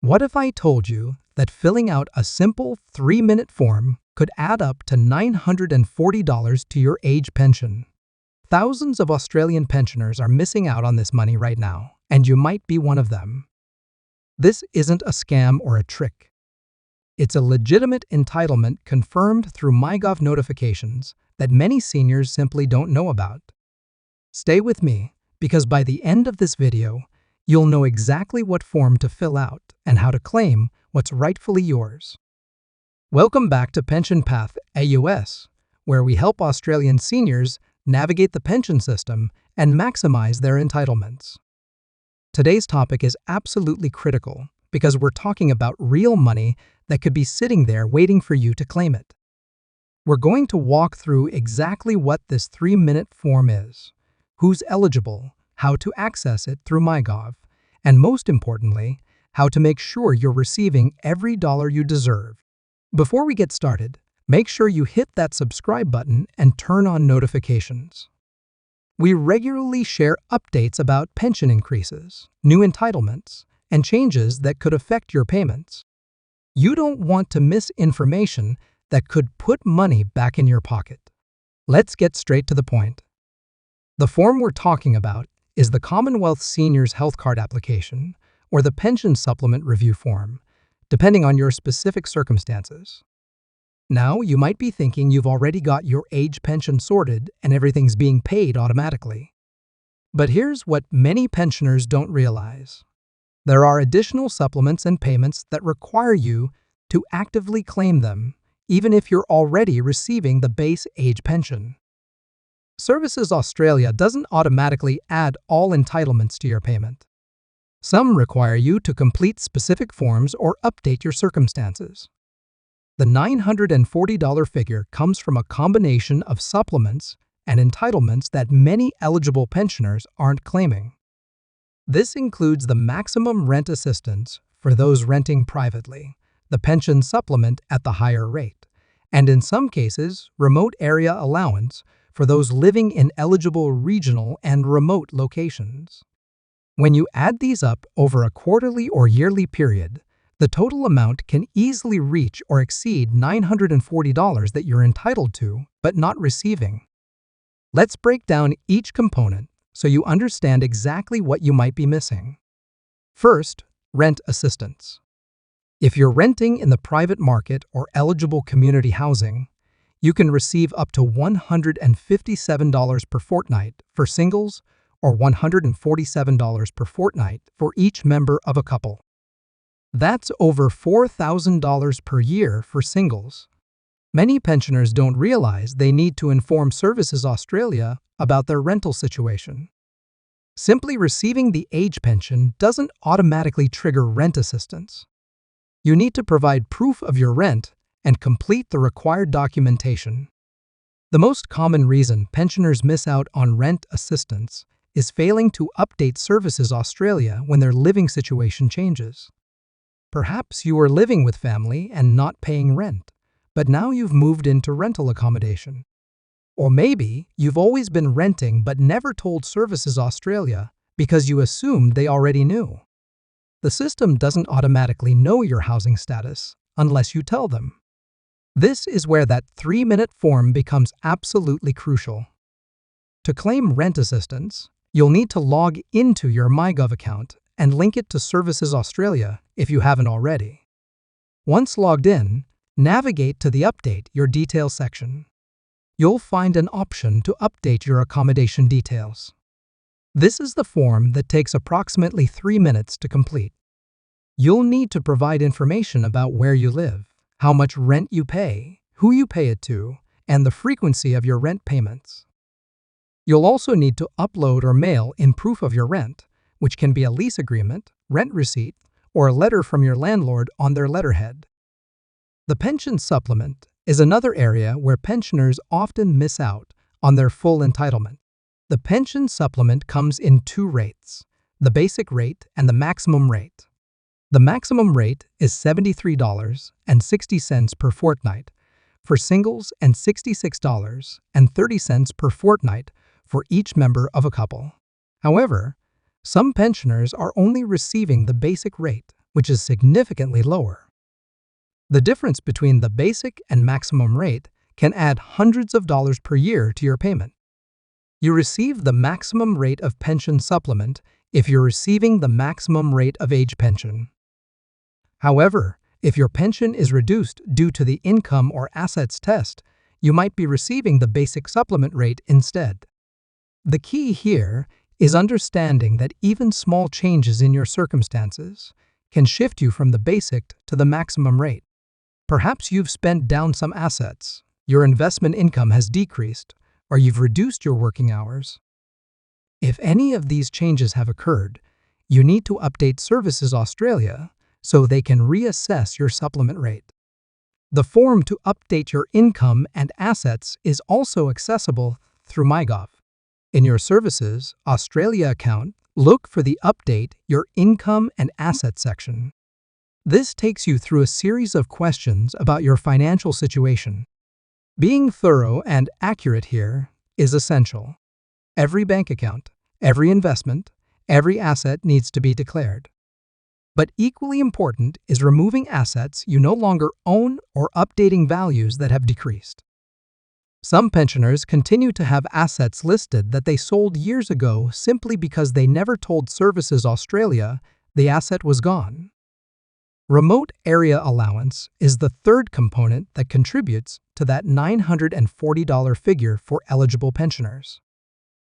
What if I told you that filling out a simple 3-minute form could add up to $940 to your age pension? Thousands of Australian pensioners are missing out on this money right now, and you might be one of them. This isn't a scam or a trick. It's a legitimate entitlement confirmed through myGov notifications that many seniors simply don't know about. Stay with me, because by the end of this video, you'll know exactly what form to fill out and how to claim what's rightfully yours. Welcome back to Pension Path AUS, where we help Australian seniors navigate the pension system and maximize their entitlements. Today's topic is absolutely critical because we're talking about real money that could be sitting there waiting for you to claim it. We're going to walk through exactly what this 3-minute form is, who's eligible, how to access it through myGov, and most importantly, how to make sure you're receiving every dollar you deserve. Before we get started, make sure you hit that subscribe button and turn on notifications. We regularly share updates about pension increases, new entitlements, and changes that could affect your payments. You don't want to miss information that could put money back in your pocket. Let's get straight to the point. The form we're talking about is the Commonwealth Seniors Health Card application or the Pension Supplement Review form, depending on your specific circumstances. Now, you might be thinking you've already got your age pension sorted and everything's being paid automatically. But here's what many pensioners don't realize. There are additional supplements and payments that require you to actively claim them, even if you're already receiving the base age pension. Services Australia doesn't automatically add all entitlements to your payment. Some require you to complete specific forms or update your circumstances. The $940 figure comes from a combination of supplements and entitlements that many eligible pensioners aren't claiming. This includes the maximum rent assistance for those renting privately, the pension supplement at the higher rate, and in some cases, remote area allowance for those living in eligible regional and remote locations. When you add these up over a quarterly or yearly period, the total amount can easily reach or exceed $940 that you're entitled to but not receiving. Let's break down each component so you understand exactly what you might be missing. First, rent assistance. If you're renting in the private market or eligible community housing, you can receive up to $157 per fortnight for singles or $147 per fortnight for each member of a couple. That's over $4,000 per year for singles. Many pensioners don't realize they need to inform Services Australia about their rental situation. Simply receiving the age pension doesn't automatically trigger rent assistance. You need to provide proof of your rent and complete the required documentation. The most common reason pensioners miss out on rent assistance is failing to update Services Australia when their living situation changes. Perhaps you are living with family and not paying rent, but now you've moved into rental accommodation. Or maybe you've always been renting but never told Services Australia because you assumed they already knew. The system doesn't automatically know your housing status unless you tell them. This is where that 3-minute form becomes absolutely crucial. To claim rent assistance, you'll need to log into your myGov account and link it to Services Australia if you haven't already. Once logged in, navigate to the Update Your Details section. You'll find an option to update your accommodation details. This is the form that takes approximately 3 minutes to complete. You'll need to provide information about where you live, how much rent you pay, who you pay it to, and the frequency of your rent payments. You'll also need to upload or mail in proof of your rent, which can be a lease agreement, rent receipt, or a letter from your landlord on their letterhead. The pension supplement is another area where pensioners often miss out on their full entitlement. The pension supplement comes in 2 rates, the basic rate and the maximum rate. The maximum rate is $73.60 per fortnight for singles and $66.30 per fortnight for each member of a couple. However, some pensioners are only receiving the basic rate, which is significantly lower. The difference between the basic and maximum rate can add hundreds of dollars per year to your payment. You receive the maximum rate of pension supplement if you're receiving the maximum rate of age pension. However, if your pension is reduced due to the income or assets test, you might be receiving the basic supplement rate instead. The key here is understanding that even small changes in your circumstances can shift you from the basic to the maximum rate. Perhaps you've spent down some assets, your investment income has decreased, or you've reduced your working hours. If any of these changes have occurred, you need to update Services Australia so they can reassess your supplement rate. The form to update your income and assets is also accessible through myGov. In your Services Australia account, look for the Update Your Income and Assets section. This takes you through a series of questions about your financial situation. Being thorough and accurate here is essential. Every bank account, every investment, every asset needs to be declared. But equally important is removing assets you no longer own or updating values that have decreased. Some pensioners continue to have assets listed that they sold years ago simply because they never told Services Australia the asset was gone. Remote area allowance is the third component that contributes to that $940 figure for eligible pensioners.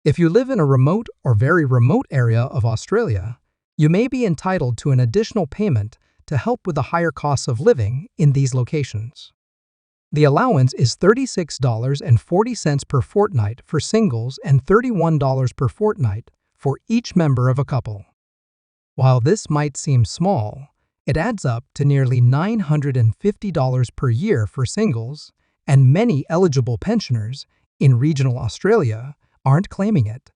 If you live in a remote or very remote area of Australia, you may be entitled to an additional payment to help with the higher costs of living in these locations. The allowance is $36.40 per fortnight for singles and $31 per fortnight for each member of a couple. While this might seem small, it adds up to nearly $950 per year for singles, and many eligible pensioners in regional Australia aren't claiming it.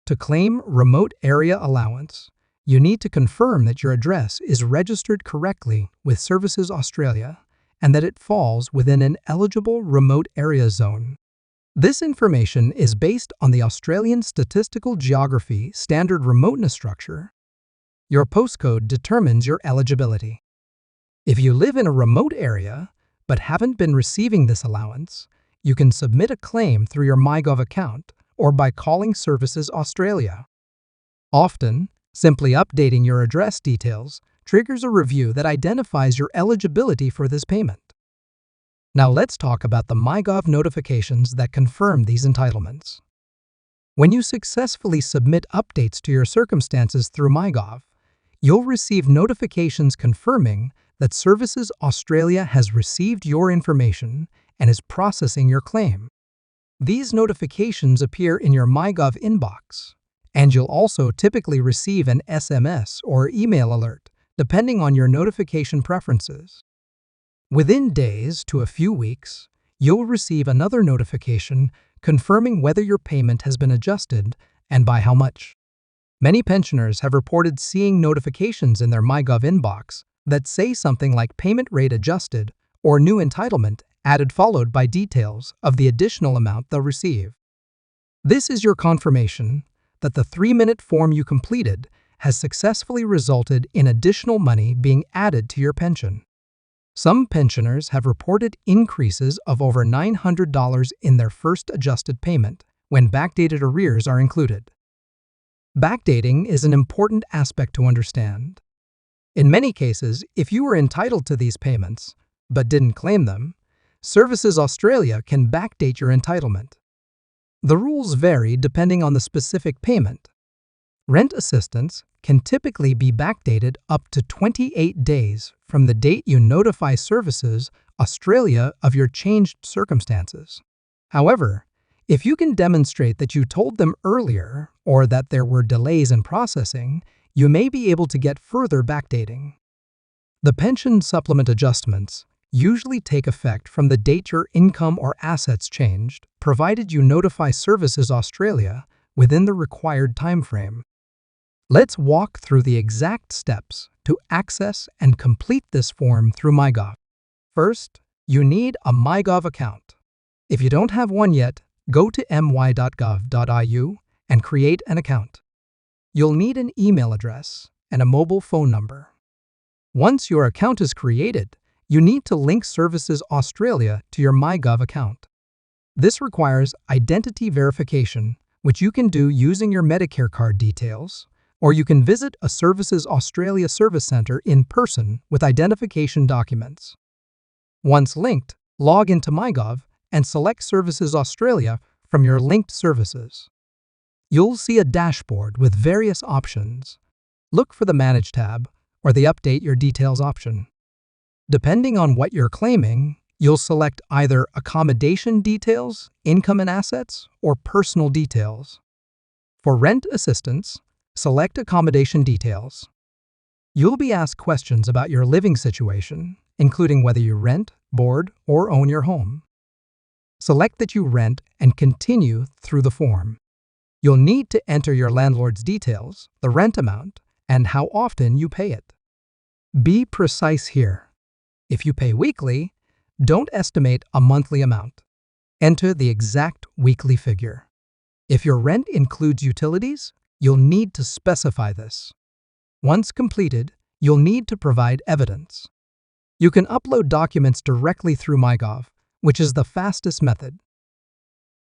To claim remote area allowance, you need to confirm that your address is registered correctly with Services Australia and that it falls within an eligible remote area zone. This information is based on the Australian Statistical Geography Standard Remoteness Structure. Your postcode determines your eligibility. If you live in a remote area but haven't been receiving this allowance, you can submit a claim through your myGov account or by calling Services Australia. Often, simply updating your address details triggers a review that identifies your eligibility for this payment. Now let's talk about the myGov notifications that confirm these entitlements. When you successfully submit updates to your circumstances through myGov, you'll receive notifications confirming that Services Australia has received your information and is processing your claim. These notifications appear in your myGov inbox, and you'll also typically receive an SMS or email alert, depending on your notification preferences. Within days to a few weeks, you'll receive another notification confirming whether your payment has been adjusted and by how much. Many pensioners have reported seeing notifications in their myGov inbox that say something like payment rate adjusted or new entitlement added, followed by details of the additional amount they'll receive. This is your confirmation that the 3-minute form you completed has successfully resulted in additional money being added to your pension. Some pensioners have reported increases of over $900 in their first adjusted payment when backdated arrears are included. Backdating is an important aspect to understand. In many cases, if you were entitled to these payments but didn't claim them, Services Australia can backdate your entitlement. The rules vary depending on the specific payment. Rent assistance can typically be backdated up to 28 days from the date you notify Services Australia of your changed circumstances. However, if you can demonstrate that you told them earlier or that there were delays in processing, you may be able to get further backdating. The pension supplement adjustments usually take effect from the date your income or assets changed, provided you notify Services Australia within the required timeframe. Let's walk through the exact steps to access and complete this form through myGov. First, you need a myGov account. If you don't have one yet, go to my.gov.au and create an account. You'll need an email address and a mobile phone number. Once your account is created, you need to link Services Australia to your myGov account. This requires identity verification, which you can do using your Medicare card details, or you can visit a Services Australia service center in person with identification documents. Once linked, log into myGov and select Services Australia from your linked services. You'll see a dashboard with various options. Look for the Manage tab or the Update Your Details option. Depending on what you're claiming, you'll select either accommodation details, income and assets, or personal details. For rent assistance, select accommodation details. You'll be asked questions about your living situation, including whether you rent, board, or own your home. Select that you rent and continue through the form. You'll need to enter your landlord's details, the rent amount, and how often you pay it. Be precise here. If you pay weekly, don't estimate a monthly amount. Enter the exact weekly figure. If your rent includes utilities, you'll need to specify this. Once completed, you'll need to provide evidence. You can upload documents directly through myGov, which is the fastest method.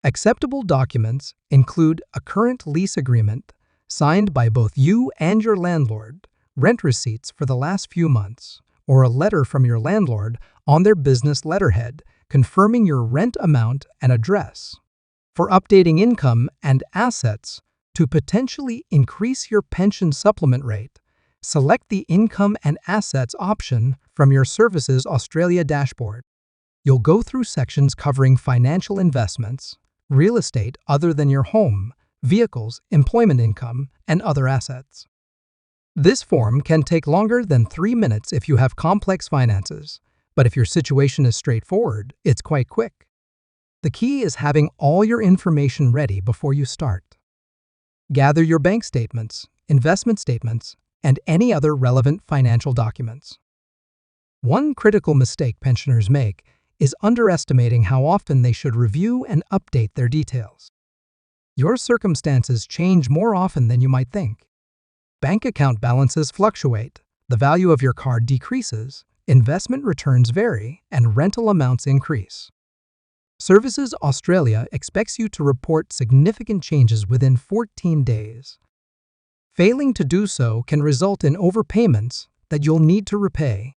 Acceptable documents include a current lease agreement signed by both you and your landlord, rent receipts for the last few months, or a letter from your landlord on their business letterhead confirming your rent amount and address. For updating income and assets to potentially increase your pension supplement rate, select the Income and Assets option from your Services Australia dashboard. You'll go through sections covering financial investments, real estate other than your home, vehicles, employment income, and other assets. This form can take longer than 3 minutes if you have complex finances, but if your situation is straightforward, it's quite quick. The key is having all your information ready before you start. Gather your bank statements, investment statements, and any other relevant financial documents. One critical mistake pensioners make is underestimating how often they should review and update their details. Your circumstances change more often than you might think. Bank account balances fluctuate, the value of your card decreases, investment returns vary, and rental amounts increase. Services Australia expects you to report significant changes within 14 days. Failing to do so can result in overpayments that you'll need to repay.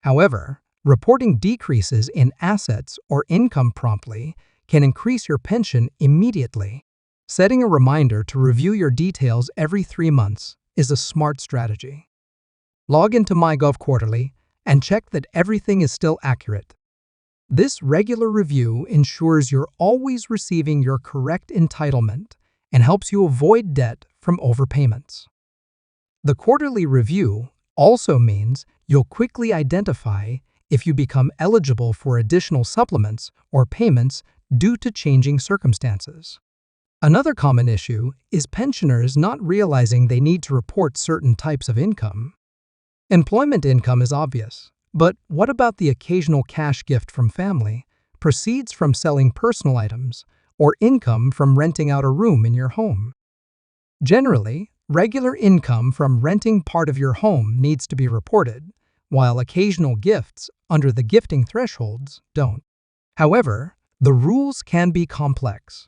However, reporting decreases in assets or income promptly can increase your pension immediately. Setting a reminder to review your details every 3 months is a smart strategy. Log into myGov quarterly and check that everything is still accurate. This regular review ensures you're always receiving your correct entitlement and helps you avoid debt from overpayments. The quarterly review also means you'll quickly identify if you become eligible for additional supplements or payments due to changing circumstances. Another common issue is pensioners not realizing they need to report certain types of income. Employment income is obvious, but what about the occasional cash gift from family, proceeds from selling personal items, or income from renting out a room in your home? Generally, regular income from renting part of your home needs to be reported, while occasional gifts under the gifting thresholds don't. However, the rules can be complex.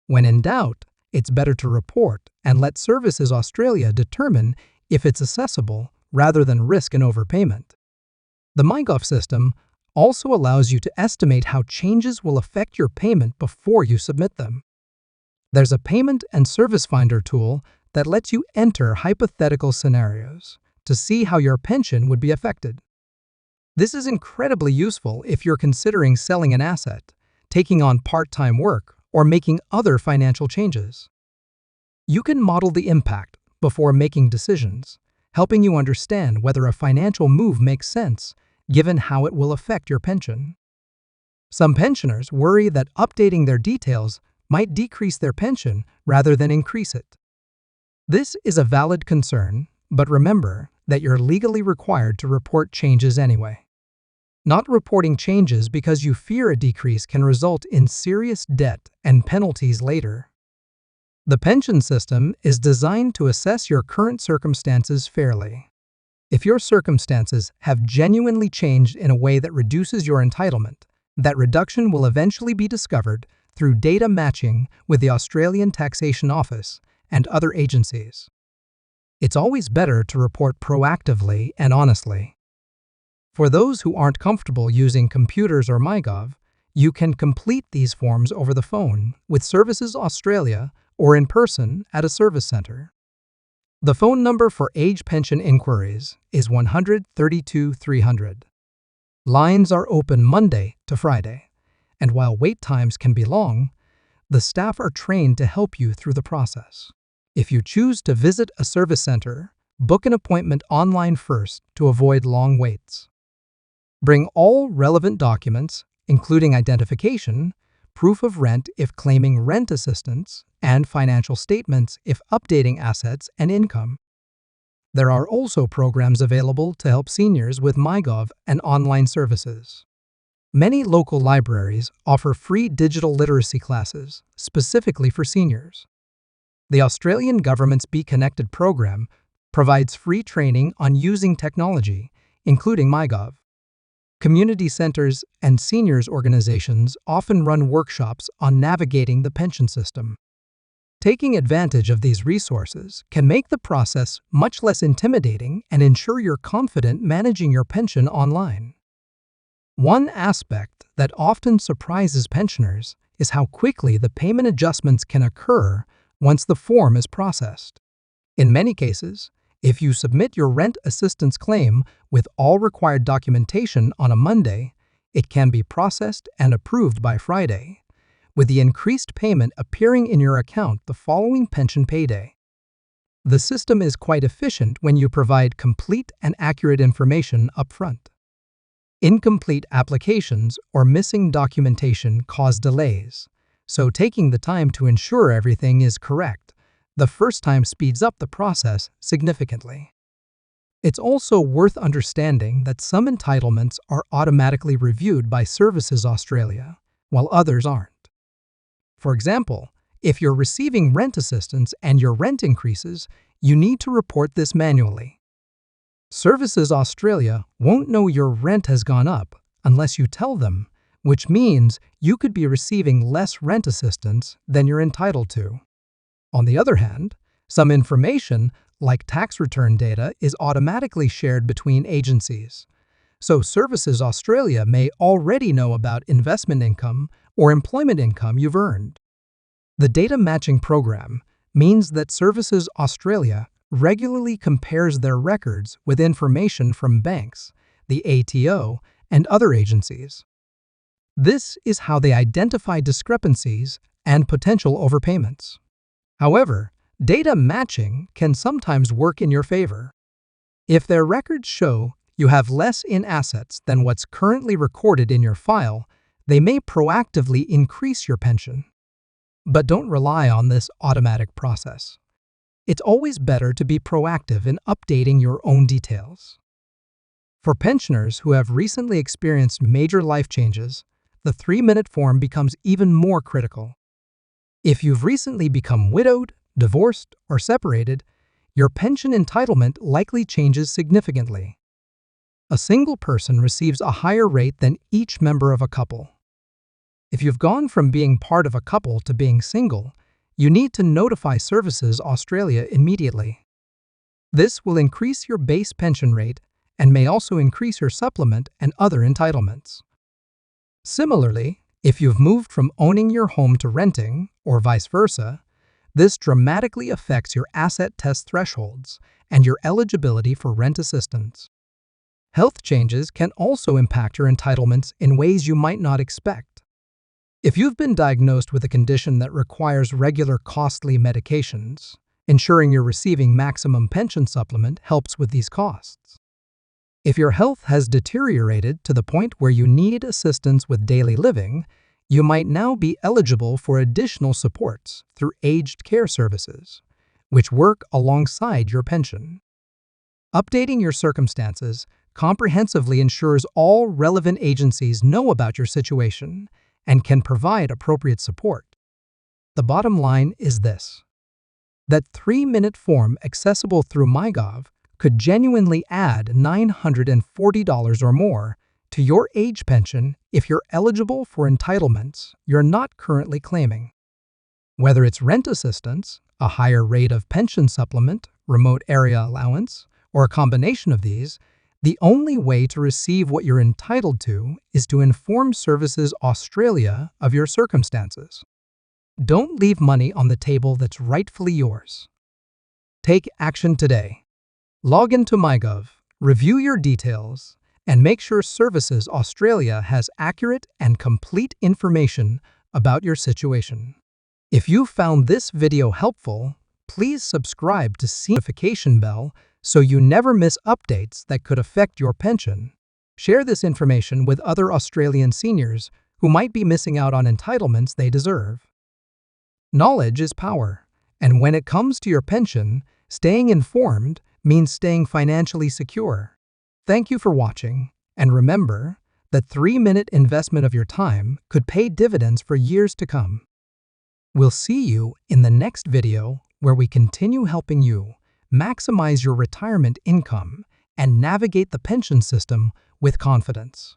When in doubt, it's better to report and let Services Australia determine if it's accessible rather than risk an overpayment. The myGov system also allows you to estimate how changes will affect your payment before you submit them. There's a Payment and Service Finder tool that lets you enter hypothetical scenarios to see how your pension would be affected. This is incredibly useful if you're considering selling an asset, taking on part-time work, or making other financial changes. You can model the impact before making decisions, helping you understand whether a financial move makes sense given how it will affect your pension. Some pensioners worry that updating their details might decrease their pension rather than increase it. This is a valid concern, but remember that you're legally required to report changes anyway. Not reporting changes because you fear a decrease can result in serious debt and penalties later. The pension system is designed to assess your current circumstances fairly. If your circumstances have genuinely changed in a way that reduces your entitlement, that reduction will eventually be discovered through data matching with the Australian Taxation Office and other agencies. It's always better to report proactively and honestly. For those who aren't comfortable using computers or myGov, you can complete these forms over the phone with Services Australia or in person at a service centre. The phone number for age pension inquiries is 132 300. Lines are open Monday to Friday, and while wait times can be long, the staff are trained to help you through the process. If you choose to visit a service center, book an appointment online first to avoid long waits. Bring all relevant documents, including identification, proof of rent if claiming rent assistance, and financial statements if updating assets and income. There are also programs available to help seniors with myGov and online services. Many local libraries offer free digital literacy classes specifically for seniors. The Australian government's Be Connected program provides free training on using technology, including myGov. Community centers and seniors organizations often run workshops on navigating the pension system. Taking advantage of these resources can make the process much less intimidating and ensure you're confident managing your pension online. One aspect that often surprises pensioners is how quickly the payment adjustments can occur once the form is processed. In many cases, if you submit your rent assistance claim with all required documentation on a Monday, it can be processed and approved by Friday, with the increased payment appearing in your account the following pension payday. The system is quite efficient when you provide complete and accurate information upfront. Incomplete applications or missing documentation cause delays, so taking the time to ensure everything is correct the first time speeds up the process significantly. It's also worth understanding that some entitlements are automatically reviewed by Services Australia, while others aren't. For example, if you're receiving rent assistance and your rent increases, you need to report this manually. Services Australia won't know your rent has gone up unless you tell them, which means you could be receiving less rent assistance than you're entitled to. On the other hand, some information, like tax return data, is automatically shared between agencies. So Services Australia may already know about investment income or employment income you've earned. The data matching program means that Services Australia regularly compares their records with information from banks, the ATO, and other agencies. This is how they identify discrepancies and potential overpayments. However, data matching can sometimes work in your favor. If their records show you have less in assets than what's currently recorded in your file, they may proactively increase your pension. But don't rely on this automatic process. It's always better to be proactive in updating your own details. For pensioners who have recently experienced major life changes, the 3-minute form becomes even more critical. If you've recently become widowed, divorced, or separated, your pension entitlement likely changes significantly. A single person receives a higher rate than each member of a couple. If you've gone from being part of a couple to being single, you need to notify Services Australia immediately. This will increase your base pension rate and may also increase your supplement and other entitlements. Similarly, if you've moved from owning your home to renting, or vice versa, this dramatically affects your asset test thresholds and your eligibility for rent assistance. Health changes can also impact your entitlements in ways you might not expect. If you've been diagnosed with a condition that requires regular costly medications, ensuring you're receiving maximum pension supplement helps with these costs. If your health has deteriorated to the point where you need assistance with daily living, you might now be eligible for additional supports through aged care services, which work alongside your pension. Updating your circumstances comprehensively ensures all relevant agencies know about your situation and can provide appropriate support. The bottom line is this: that 3-minute form accessible through myGov could genuinely add $940 or more to your age pension if you're eligible for entitlements you're not currently claiming. Whether it's rent assistance, a higher rate of pension supplement, remote area allowance, or a combination of these, the only way to receive what you're entitled to is to inform Services Australia of your circumstances. Don't leave money on the table that's rightfully yours. Take action today. Log into myGov, review your details, and make sure Services Australia has accurate and complete information about your situation. If you found this video helpful, please subscribe to see the notification bell so you never miss updates that could affect your pension. Share this information with other Australian seniors who might be missing out on entitlements they deserve. Knowledge is power, and when it comes to your pension, staying informed means staying financially secure. Thank you for watching, and remember that 3-minute investment of your time could pay dividends for years to come. We'll see you in the next video where we continue helping you maximize your retirement income and navigate the pension system with confidence.